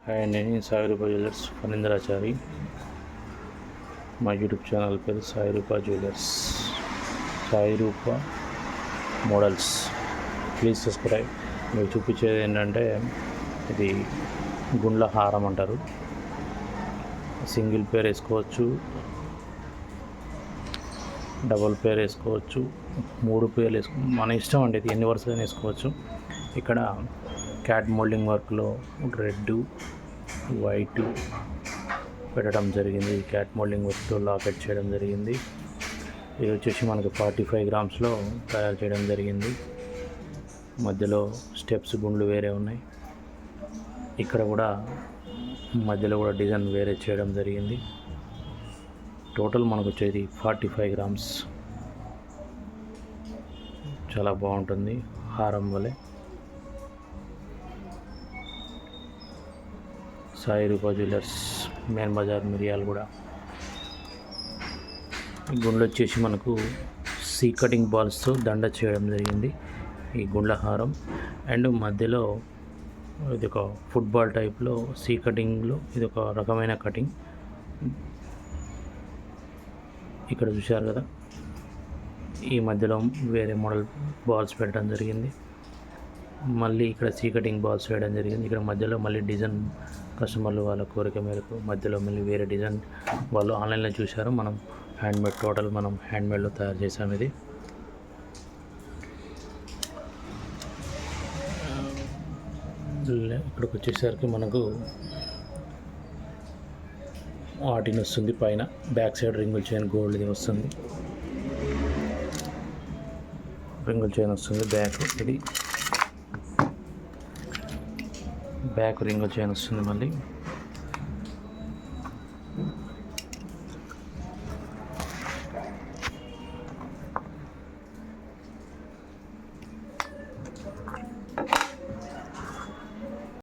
Hi అండి, Sai Rupa jewellers ఫణీంద్రాచారి. మా YouTube channel పేరు Sai Rupa jewellers, Sai Rupa models. Please subscribe. మీకు చూపించేది ఏంటంటే, ఇది గుండ్ల హారం అంటారు. సింగిల్ పేర్ వేసుకోవచ్చు, డబుల్ పేర్ వేసుకోవచ్చు, 3 పేర్లు మన ఇష్టం అండి. ఇది ఎన్ని వరుసలు వేసుకోవచ్చు. ఇక్కడ క్యాట్ మోల్డింగ్ వర్క్లో రెడ్ వైట్ పెట్టడం జరిగింది. క్యాట్ మోల్డింగ్ వర్క్తో లాకెట్ చేయడం జరిగింది. ఇది వచ్చేసి మనకు 45 గ్రామ్స్లో తయారు చేయడం జరిగింది. మధ్యలో స్టెప్స్ గుండ్లు వేరే ఉన్నాయి. ఇక్కడ కూడా మధ్యలో కూడా డిజైన్ వేరే చేయడం జరిగింది. టోటల్ మనకు వచ్చేది 45 గ్రామ్స్. చాలా బాగుంటుంది హారం వలె. Sai Rupa jewellers, main Bazar, Miryalaguda. ఈ గుండ్లు వచ్చేసి మనకు సీ కటింగ్ బాల్స్తో దండ చేయడం జరిగింది. ఈ గుండ్ల హారం అండ్ మధ్యలో ఇది ఒక ఫుట్బాల్ టైప్లో సీ కటింగ్లో ఇది ఒక రకమైన కటింగ్. ఇక్కడ చూశారు కదా, ఈ మధ్యలో వేరే మోడల్ బాల్స్ పెట్టడం జరిగింది. మళ్ళీ ఇక్కడ సీ కటింగ్ బాల్స్ వేయడం జరిగింది. ఇక్కడ మధ్యలో మళ్ళీ డిజైన్ కస్టమర్లు వాళ్ళ కోరిక మేరకు మధ్యలో మళ్ళీ వేరే డిజైన్ వాళ్ళు ఆన్లైన్లో చూశారు. మనం హ్యాండ్మేడ్, టోటల్ మనం హ్యాండ్మేడ్లో తయారు చేసాం. ఇది ఇక్కడికి వచ్చేసరికి మనకు ఆటిన్ వస్తుంది. పైన బ్యాక్ సైడ్ రింగుల్ చైన్ గోల్డ్ది వస్తుంది. రింగుల్ చైన్ వస్తుంది. బ్యాక్ ఇది బ్యాక్ రింగుల్ చైన్ వస్తుంది. మళ్ళీ